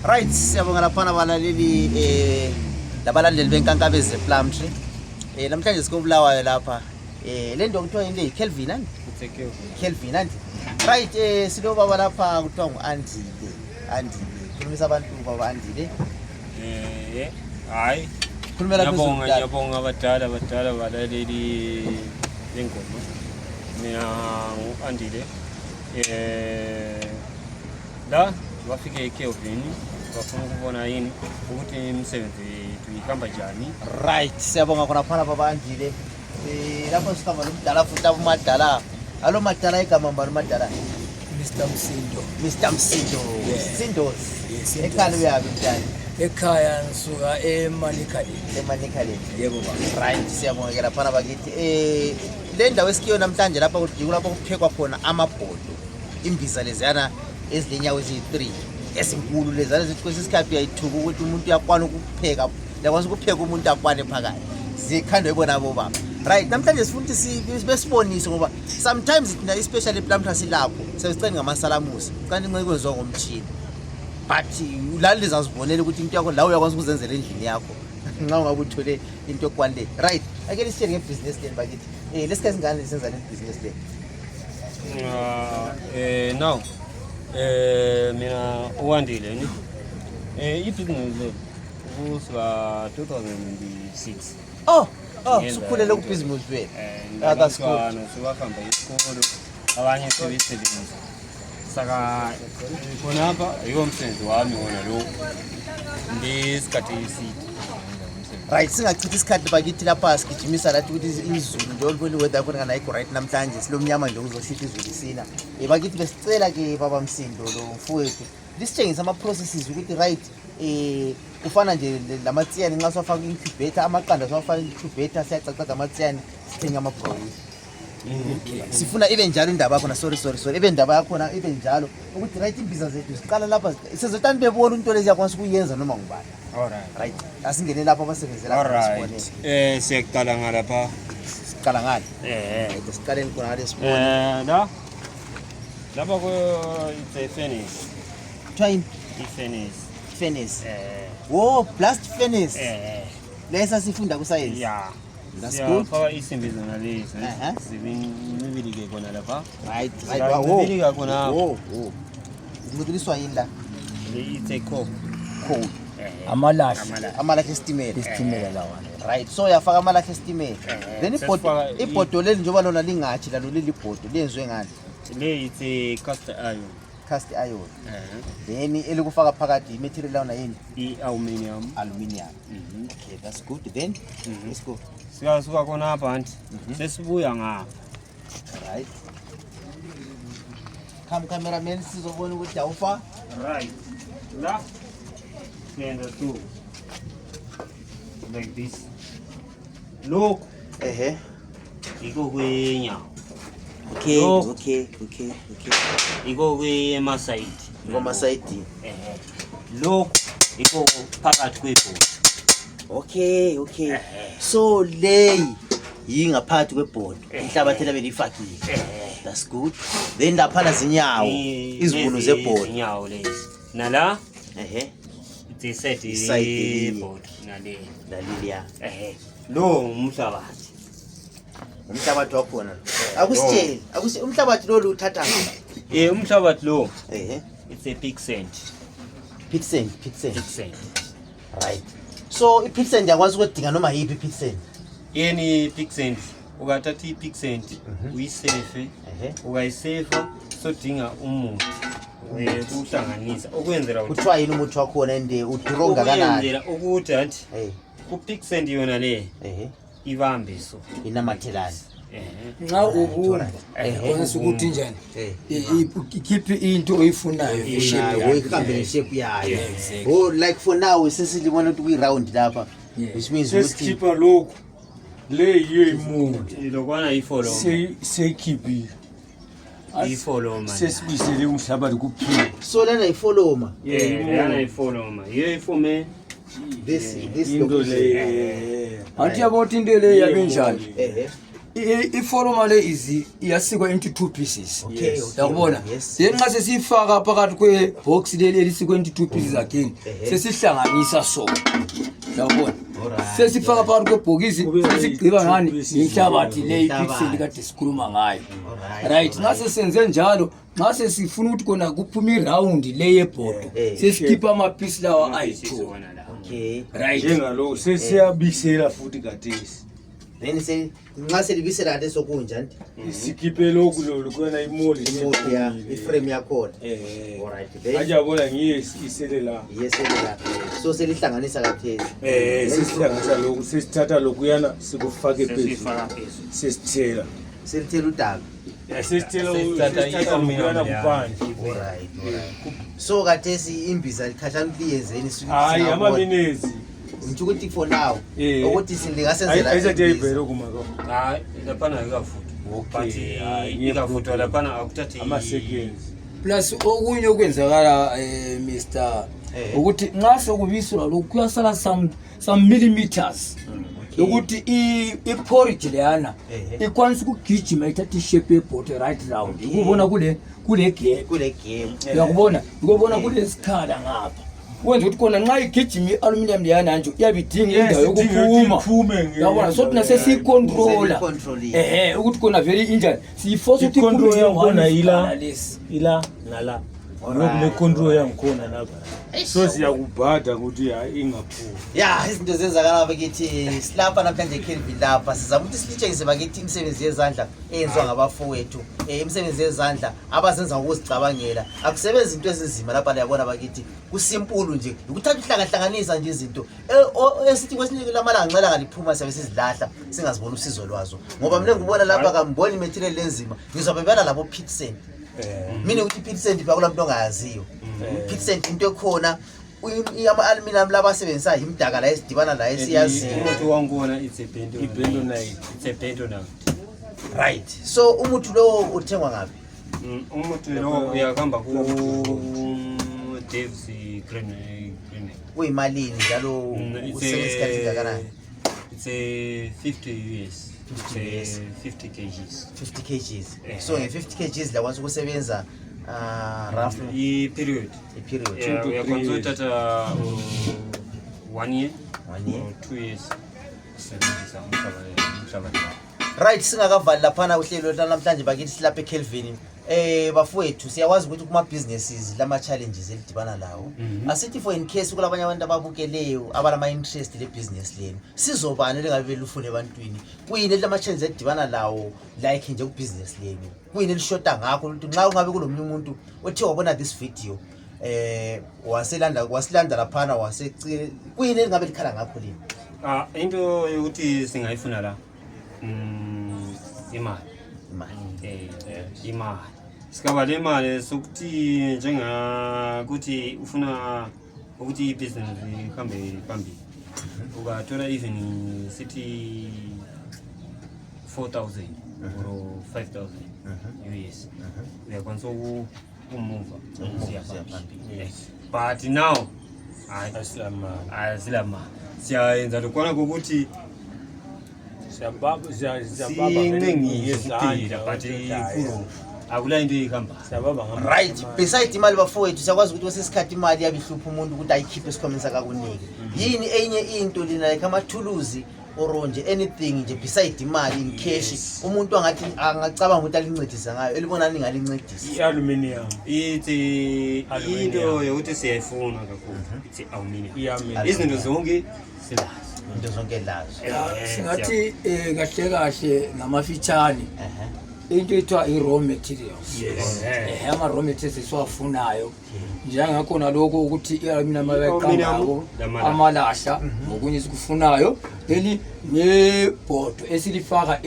Right, siyabonga laphana abalaleli labalandeli benkankabeze Plumtree. Namhlanje sikubulawayo lapha. Le nto kuthiwa yini le Kelvin and Kelvin and right silo baba lapha kuthiwa nguAndile. Andile. Khulumisa abantu baba Andile. Hayi. Khulumela phezulu. Ngiyabonga abadala abalaleli lenkomo. Mina nguAndile. La wafike eKelvin bafuna ukubona yini ukuthi imisebenzi tuyihamba njani. Right, siyabonga khona phana baba Andile. Lapho sikhamba nomdala futhi abumadala. Alo madala igama mbani madala? Mr. Msindo. Mr. Msindo. Msindo. Yes. Ekhaya uyabe njani? Ekhaya ngisuka eManikhaleni. Emanikhaleni. Yebo baba. Right, siyabongela phana bakithi. Le ndawo esikiyo namhlanje lapha ukuthi kulapho kuphekwa khona amabhodo. Imbiza lezana ezilenyawo ezi3 esinkulu lezana zithi kwesikhathi uyayithuka ukuthi umuntu uyakwana ukupheka. Yakwazi ukupheka umuntu akwane phakathi. Zikhandwe ibona abo baba. Right, namhlanje sifuna besibonise ngoba sometimes thina especially Plumtree silapho sesicela ngamasalamusi kanti nxa kwenziwa ngomtshini. But ulali zazibonela ukuthi into yakho la uyakwazi ukuzenzela endlini yakho. Nxa ungabe uthole into ekwanele. Right, ake sishare ngebusiness leni bakithi. Lesikhathi ngane senza le business le. Now mina uwandile ni ibusiness le kusuka 2006. Oh, sikhulele kubusiness wethu. That's good. Siwahamba isikolo abanye sebesebenza. Saka khona apha ayomsebenzi wami wona lo ngesikhathi eside. Right, singachithi isikhathi bakithi lapha sigijimisa lathi ukuthi izulu nje olibona weather khona kana ayikho right namhlanje silomnyama nje uzoshitha izulu isina. Bakithi besicela ke baba Msindo lo mfowethu. Lisitshengisa ama processes ukuthi right ufana nje lamatsiyani nxa siwafaka incubator amaqanda siwafaka incubator siyacaca amatsiyani sithenga ama produce. Sifuna ibe njalo indaba yakho na sorry ibe indaba yakho na ibe njalo ukuthi right imbiza zethu siqala lapha sizotani bebona into lezi yakwazi ukuyenza noma ngubani. Alright. Right. Asingene lapha abasebenzela Alright. Siyaqala ngalapha. Siqala ngani? Siqaleni khona ngale sibone. Lapha ko it's furnace. Trying Furnace. Oh, blast furnace. Lesa sifunda ku science. Yeah. That's good. Power isimbi zona lezi. Zibili ke khona lapha. Right. Zibili ke khona. Zimutuliswa yini la? It's a coal. Amalahle estimela lawa. Right, so yafaka amalahle estimela. Then ibhodo leli njengoba lona lingathi lalo leli bhodo lenziwe ngani? Le it's a cast iron. Then elikufaka phakathi imaterial lawo na yini? I-aluminium. Okay, that's good. Then let's go. Siyasuka khona apha anti. Sesibuya ngapha. Right. Come cameraman sizobona ukuthi awufa. Right. La. And two. Like this. Look. Iko kwenyawo. Okay. Iko kwema side. Ngoma side. Look. Iko phakathi kwebhodo. Okay. So lay yingaphathi kwebhodo. Inhlabathi labe lifakile. That's good. Then lapha zinyawo izivuno zebhodo. Inyawo lezi. Nala. It's a set board nale. Dalilia. Lo umhlabathi. Umhlabathi wakhona. Akusitshela. Umhlabathi lo uthatha. Umhlabathi lo. It's a pig sand. Pig sand. Right. So i-pig sand yakwazi ukudinga noma yipi pig sand. Yeni pig sand. Ukathatha i-pig sand uyisefe. Ukayisefa sodinga umuthi. Ukuhlanganisa okwenzela ukuthi kuthiwa yini umuthi wakhona ende uduronga kanani. Okwenzela ukuthi athi ku pig sand yona le ibambe so inamathelana. Nxa ubona ukuthi njani ikhiphi into oyifunayo oyihambe neshape yayo. Oh, like for now sesilibona ukuthi kuyi round lapha, which means ukuthi sikhipha lokho le yimuntu lokwana ifollow sekhiphi ifollow sesibisele umhlabathi kuphila. So lena ifoloma. Lena ifollow yiyo ifume this into le anti about into le yabe njani. iforoma le iyasikwa into 2 pieces. Okay, Yakubona? yes. Then nxa sesifaka phakathi kwebox leli elisikwe into 2 pieces again, sesihlanganisa so. Yakubona? Sesifaka phakathi kwebhokisi, sesigqiba ngani inhlabathi le ipixel kade sikhuluma ngayo. Right, nxa senze njalo, nxa sesifuna ukuthi kona kuphuma iround le yebhodo, sesikhipha amapiece lawa ayi2. Okay. Right. Njengalo sesiyabisela futhi kathesi. Then nxa selibisela kade sokunjani? Sikhiphe lokhu lokuna imoli Ya iframe yakhona. Alright. Then ajabona ngiye isele la. yeselela. So selihlanganisa kaphezulu. Sesihlanganisa lokhu sesithatha lokuyana sikufake phezulu. Sesifaka phezulu. Sesithela. Selithela udaka. Sesithela Sesithatha lokuyana kuphandle. Alright. So kathesi imbiza likhashana liyenzeni Hayi amaminezi. Ngisho ukuthi for now ukuthi singasenzela Ayizathe ibhero kumako. Hayi laphana ayikafuthi. But ikafuthi laphana akuthathi ama seconds. Plus okunye okwenzakala Mr. ukuthi nxa sokubiswa lokhu kuyasala some millimeters ukuthi iporridge leyana ikwanisa ukugijima ithatha ishape yebhodo right round ukubona kule gap uyakubona ukubona kule sikhala ngapha wenza ukuthi kona nxa igijima i-aluminium leyana nje iyabidinga indawo yokuphuma uyabona so thina sesiyicontrola ukuthi kona very injani siyiforce ukuthi icontrol yakhona ila nala lokule control yangikhona lapha so siyakubhada ukuthi ingaphumi izinto zenzakala lapha kithi silapha namhlanje Kelvin lapha sizama ukuthi silitshengise bakithi imisebenzi yezandla eyenziwa ngabafowethu imisebenzi yezandla abazenza ngokuzicabangela akusebenzi into ezinzima lapha liyabona bakithi kusimpulu nje ukuthatha uhlangahlanganisa nje izinto esithi kwesinye lamalanga ngicela ngaliphuma siyabe sizilahla singazibona usizo lwazo ngoba mina ngibona lapha kamboni material lenzima ngizobebela labo Pitsen mina uthi Pitsen ibakula umuntu ongayaziyo Pitsen into ekhona ama-aluminium labasebenzisa imdaka la esidibana la esiyaziyo umuthi wangona it's a bentonite. Right, so umuthi lo uthengwa ngapi? Umuthi lo uyahamba ku Dave's Green. Uyimalini njalo usebenza isikhathi singakanani? It's a 50 US. 50 kgs. 50 kgs. So nge-50 kgs lakwanisa ukusebenza roughly period. Yeah, we are consulted 1 year or 2 years. Right, singakavali laphana uhlelo namhlanje bakithi silapha eKelvin. Bafowethu siyakwazi ukuthi kuma businesses lama challenges elidibana lawo. Asithi for in case kulabanye abantu ababukeleyo abalama interest le business lenu. Sizobani lengabe lufune ebantwini. Kuyini lama challenges elidibana lawo like nje ku business lenu. Kuyini elishota ngakho ukuthi nxa ungabe kulomunye umuntu othe wabona this video wasilanda laphana wasecile kuyini elingabe likhala ngakho lini? Into yokuthi singayifuna la imali. Imali. Sikaba le mali sokuthi njenga ukuthi ufuna ukuthi ibusiness ihambe phambili. Ukathola even city 4,000 or 5,000 US. Uyakwanisa ukumova siya phambili. But now asilama siyayenza lokwana ukuthi right, beside imali bafowethu siyakwazi ukuthi wesesikhathi imali yabihlupha umuntu ukuthi ayikhiphe esikhwameni sakakunike. Yini enye into lina like amathuluzi or nje anything nje beside imali in cash umuntu angathi angacabanga ukuthi alincedisa ngayo elibona ningalincedisa? I-aluminium. Into yokuthi siyayifuna kakhulu. It's aluminium. Izinto zonke silazi. Into zonke lazo. Singathi kahle ngamafitshane into ethiwa i-raw materials. Ama raw materials esiwafunayo njengakhona lokho ukuthi i-aluminium abayiqambako amalahla ngokunye sikufunayo then nebhodo esilifaka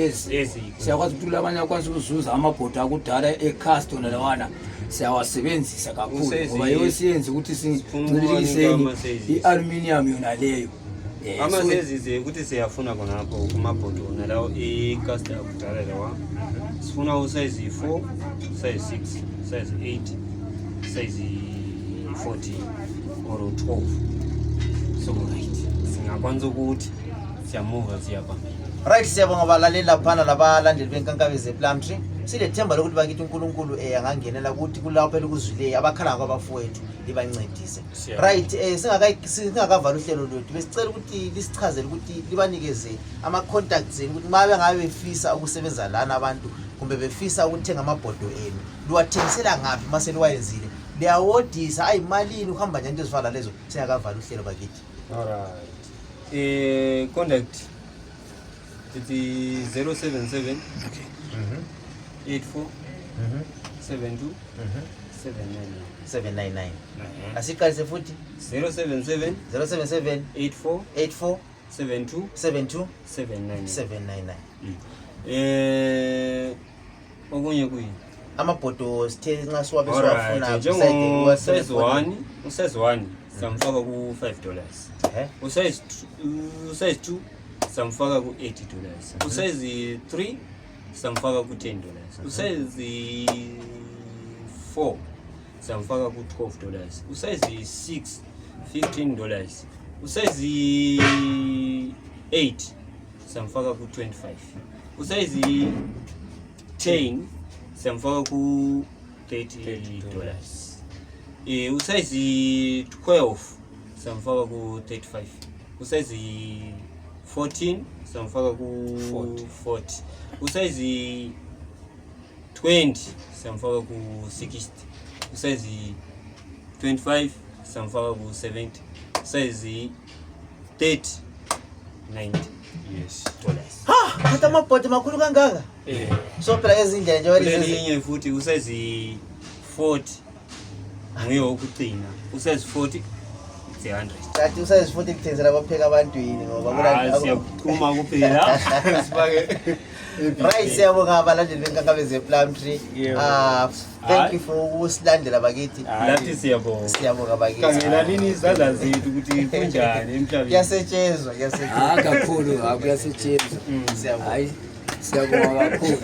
siyakwazi ukuthi labanye akwazi ukuzuza amabhodo akudala ecustom lawana siyawasebenzisa kakhulu ngoba yiyo siyenze ukuthi sincibilikiseni i-aluminium yona leyo. Amasezize ukuthi siyafuna khonapho kumabhodo nalawo i-cast akudala lawa sifuna usize 4, size 6, size 8, size 14 or 12. So right singakwanisa ukuthi siyamuva siyaphambili. Right, siyabonga abalaleli laphana labalandeli benkankabeze Plumtree. Silethemba lokuthi bakithi uNkulunkulu angangenela ukuthi kulapho phela ukuzwile abakhala kwabafowethu libancedise. Right, singakavala uhlelo lwethu besicela ukuthi lisichazele ukuthi libanikeze ama contacts ukuthi mabe ngabe befisa ukusebenza lana abantu kumbe befisa ukuthenga amabhodo enu. Liwathengisela ngaphi mase liwayenzile? Liyawodisa ayimalini uhamba nje into ezifana lezo singakavala uhlelo bakithi. Alright. Contact it's 077 84 72 799. Asiqalise futhi 077 077 84 84 72 72 799. Okunye kuyini amabhodo sithe nxa siwabe siwafuna size 1 samfaka ku $5. Usize 2 samfaka ku $80. Usize 3 samfaka ku $10. Usize 4 samfaka ku $12. Usize 6 $15. Usize 8 samfaka ku $25. Usize 10 samfaka ku $30. Usize 12 samfaka ku $35. Usize 14 samfaka ku $40. Usize 20 samfaka ku $60. Usize 25 samfaka ku $70. Usize 30 $90. Yes. Hata amabhodo makhulu kangaka. So phela ezindlela nje wayelinye futhi usize 40 nguye ukugcina. Usize 40 100. Kanti usize 40 kuthengisela kwapheka abantu yini ngoba kula siyaphuma kuphela sibake. Right, siyabonga abalandeli benkankabeze Plumtree. Thank you for ukusilandela bakithi. Lathi siyabonga bakithi. Kangela nini izandla zethu ukuthi kunjani emhlabeni. Kuyasetshenzwa. Kakhulu akuyasetshenzwa. Siyabonga. Hayi siyabonga kakhulu.